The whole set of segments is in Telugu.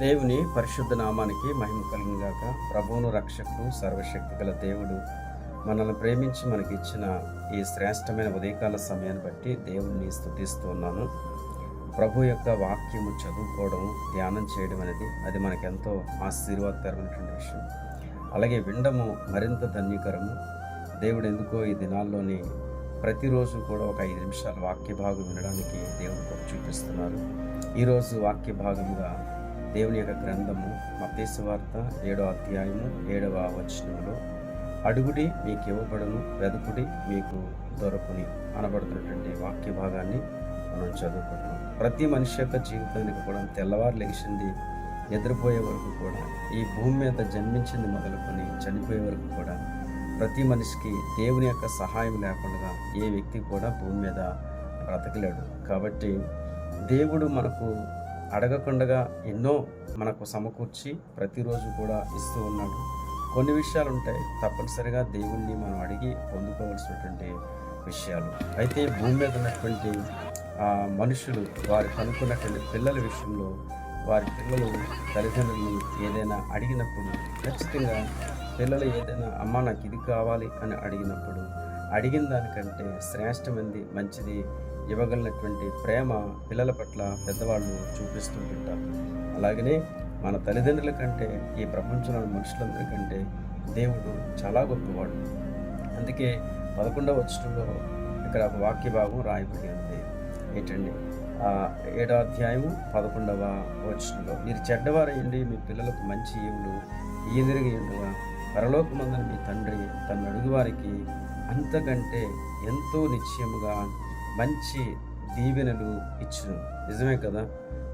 దేవుని పరిశుద్ధ నామానికి మహిమ కలుగును గాక. ప్రభువును రక్షకుడు సర్వశక్తి గల దేవుడు మనల్ని ప్రేమించి మనకి ఇచ్చిన ఈ శ్రేష్టమైన ఉదయకాల సమయాన్ని బట్టి దేవుణ్ణి స్తుతిస్తూ ఉన్నాను. ప్రభు యొక్క వాక్యము చదువుకోవడం, ధ్యానం చేయడం అనేది అది మనకెంతో ఆశీర్వాదకరమైనటువంటి విషయం. అలాగే వినడము మరింత ధన్యకరము. దేవుడు ఎందుకో ఈ దినాల్లోని ప్రతిరోజు కూడా ఒక 5 నిమిషాల వాక్య భాగం వినడానికి దేవుడు చూపిస్తున్నారు. ఈరోజు వాక్య భాగంగా దేవుని యొక్క గ్రంథము మత్తయి సువార్త 7వ అధ్యాయము 7వ వచనంలో అడుగుడి మీకు ఇవ్వబడును, వెదకుడి మీకు దొరకుని అనబడుతున్నటువంటి వాక్య భాగాన్ని మనం చదువుకుంటున్నాం. ప్రతి మనిషి యొక్క జీవితానికి కూడా తెల్లవారు లేచింది నిద్రపోయే వరకు కూడా, ఈ భూమి మీద జన్మించింది మొదలుకొని చనిపోయే వరకు కూడా ప్రతి మనిషికి దేవుని యొక్క సహాయం లేకుండా ఏ వ్యక్తి కూడా భూమి మీద బ్రతకలేడు. కాబట్టి దేవుడు మనకు అడగకుండా ఎన్నో మనకు సమకూర్చి ప్రతిరోజు కూడా ఇస్తూ ఉన్నాడు. కొన్ని విషయాలు ఉంటాయి తప్పనిసరిగా దేవుణ్ణి మనం అడిగి పొందుకోవాల్సినటువంటి విషయాలు. అయితే భూమి మీద ఉన్నటువంటి మనుషులు వారు కనుక్కున్నటువంటి పిల్లల విషయంలో వారి పిల్లలు తల్లిదండ్రులు ఏదైనా అడిగినప్పుడు ఖచ్చితంగా పిల్లలు ఏదైనా అమ్మ నాకు ఇది కావాలి అని అడిగినప్పుడు అడిగిన దానికంటే శ్రేష్టమైనది మంచిది ఇవ్వగలిగినటువంటి ప్రేమ పిల్లల పట్ల పెద్దవాళ్ళు చూపిస్తుంటుంటారు. అలాగనే మన తల్లిదండ్రుల కంటే ఈ ప్రపంచంలో మనుషులందరికంటే దేవుడు చాలా గొప్పవాడు. అందుకే 11వ వచనంలో ఇక్కడ ఒక వాక్య భాగం రాయబడి ఉంది. ఏంటండి 7వ అధ్యాయము 11వ వచనంలో, మీరు చెడ్డవారయ్యండి మీ పిల్లలకు మంచి ఈవులు ఈదిరిగి ఉండగా పరలోకమందున మీ తండ్రి తను అడుగువారికి అంతకంటే ఎంతో నిశ్చయముగా మంచి దీవెనలు ఇచ్చును. నిజమే కదా,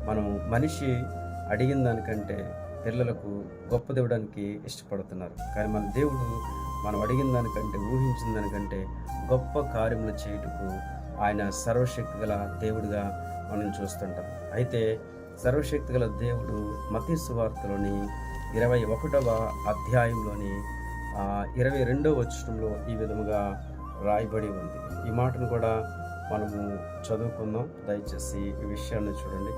మనం మనిషి అడిగిన దానికంటే పిల్లలకు గొప్పది ఇవ్వడానికి ఇష్టపడుతున్నారు. కానీ మన దేవుడు మనం అడిగిన దానికంటే ఊహించిన దానికంటే గొప్ప కార్యములు చేయుటకు ఆయన సర్వశక్తి గల దేవుడిగా మనం చూస్తుంటాం. అయితే సర్వశక్తి గల దేవుడు మత్తయి సువార్తలోని 21వ అధ్యాయంలోని 22వ వచనంలో ఈ విధముగా రాయబడి ఉంది. ఈ మాటను కూడా మనము చదువుకుందాం. దయచేసి ఈ విషయాన్ని చూడండి.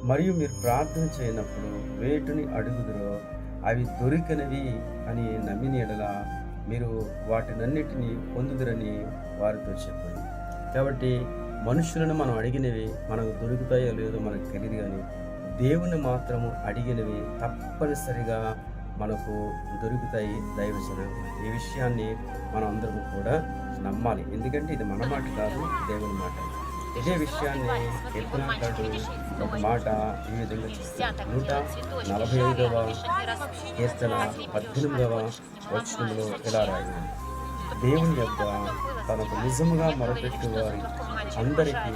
మరియు మీరు ప్రార్థన చేయనప్పుడు వేటిని అడుగుదురో అవి దొరికినవి అని నమ్మిన యెడల మీరు వాటినన్నిటినీ పొందుదురని వారితో చెప్పండి. కాబట్టి మనుషులను మనం అడిగినవి మనకు దొరుకుతాయో లేదో మనకు తెలియదు, కానీ దేవుని మాత్రము అడిగినవి తప్పనిసరిగా మనకు దొరుకుతాయి. దైవజనం ఈ విషయాన్ని మనం అందరం కూడా నమ్మాలి. ఎందుకంటే ఇది మన మాట కాదు, దేవుని మాట. ఇదే విషయాన్ని ఎత్తునాడు ఒక మాట ఈ విధంగా చేస్తారు. 145వ కీర్తన 18వ వచనంలో ఇలా రాయింది, దేవుని యొక్క తనకు నిజముగా మొరపెట్టు వారి అందరికీ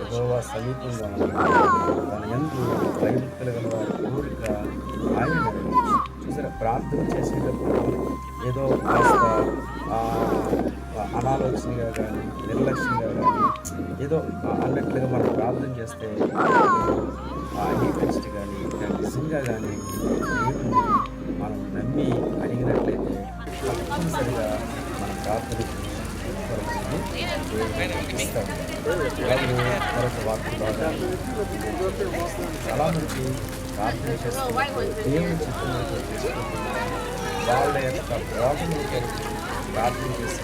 యెహోవా సమీపంగా తన యందు భయభక్తులు గల వారి కోరిక ఆయన నెరవేర్చు. చూసారా, ప్రార్థన చేసేటప్పుడు ఏదో కాస్త అనాలోచనగా కానీ నిర్లక్ష్యంగా కానీ ఏదో అన్నట్లుగా మనం ప్రార్థన చేస్తే అంగీకరించి కానీ నిజంగా కానీ దేవుణ్ణి మనం నమ్మి అడిగినట్లయితే తప్పనిసరిగా మన ప్రార్థనకు ఇస్తాడు. మరొక వాక్య భాగాన్ని చాలా మంది ప్రార్థన చేస్తున్నారు, దేవుని చిత్రంలో చేసుకుంటున్నారు. వాళ్ళ యొక్క రోగం ప్రార్థన చేసి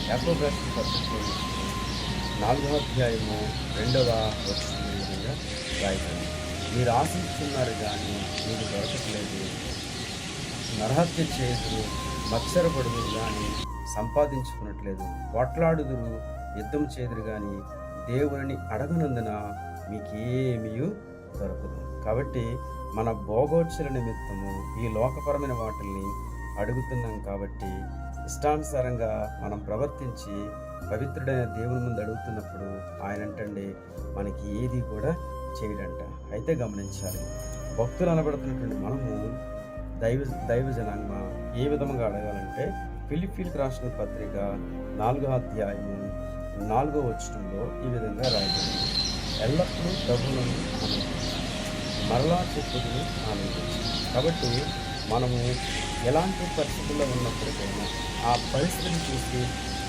యాకోబు రాసిన పత్రిక 4వ అధ్యాయము 2వ వచనం విధంగా రాయబడింది, మీరు ఆశిస్తున్నారు కానీ మీకు దొరకట్లేదు, నరహత్య చేదురు మత్సరపడుదురు కానీ సంపాదించుకున్నట్లేదు, కొట్లాడుదురు యుద్ధం చేదురు కానీ దేవుని అడగనందున మీకేమీ దొరకదు. కాబట్టి మన భోగోచ్చల నిమిత్తము ఈ లోకపరమైన వాటిని అడుగుతున్నాం. కాబట్టి ఇష్టానుసారంగా మనం ప్రవర్తించి పవిత్రుడైన దేవుని ముందు అడుగుతున్నప్పుడు ఆయన అంటండి మనకి ఏది చేయడంట. అయితే గమనించాలి, భక్తులు అనబడుతున్నటువంటి మనము దైవ జనాంగం ఏ విధంగా అడగాలంటే ఫిలిప్పీలకు రాసిన పత్రిక 4వ అధ్యాయము 4వ వచనంలో ఈ విధంగా రాయబడింది, ఎల్లప్పుడూ ప్రభువును మరలా చెప్పుదును ఆనందించు. కాబట్టి మనము ఎలాంటి పరిస్థితుల్లో ఉన్నప్పటికైనా ఆ పరిస్థితిని చూసి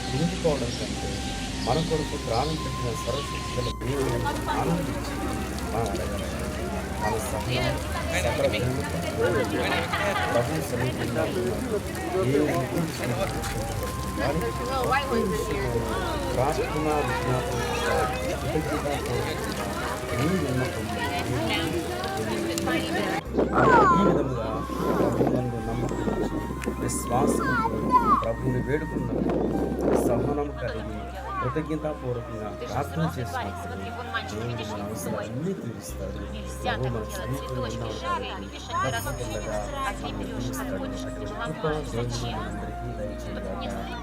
కుంగిపోవడం కంటే మన కొరకు ప్రాణం పెట్టిన సర్వశక్తి గల దేవుని ఆనందించి మనం అడగాలి. మన సహనం సకల జనులకు ప్రభు సమీపంగా ఉన్నారు. దేవుని గురించి కానీ ఒక్క విషయంలో ప్రార్థన విజ్ఞాపన కృతజ్ఞతాపూర్వకంగా నీ విన్నపం ఈ విధముగా ప్రభువునందు నమ్మకం ఉంచి విశ్వాసంతో ప్రభువుని వేడుకున్నప్పుడు సహనం కలిగి కృతజ్ఞతాపూర్వకంగా ప్రార్థన చేసినప్పుడు దేవుడు మన అవసరాలన్నీ తీరుస్తాడు. ప్రభు మన సమీపంలో ఉన్నవాడు తప్పకుండా మనల్ని దీవిస్తాడు. అటువంటి కృప దేవుడు మనందరికీ దయచేయగాక.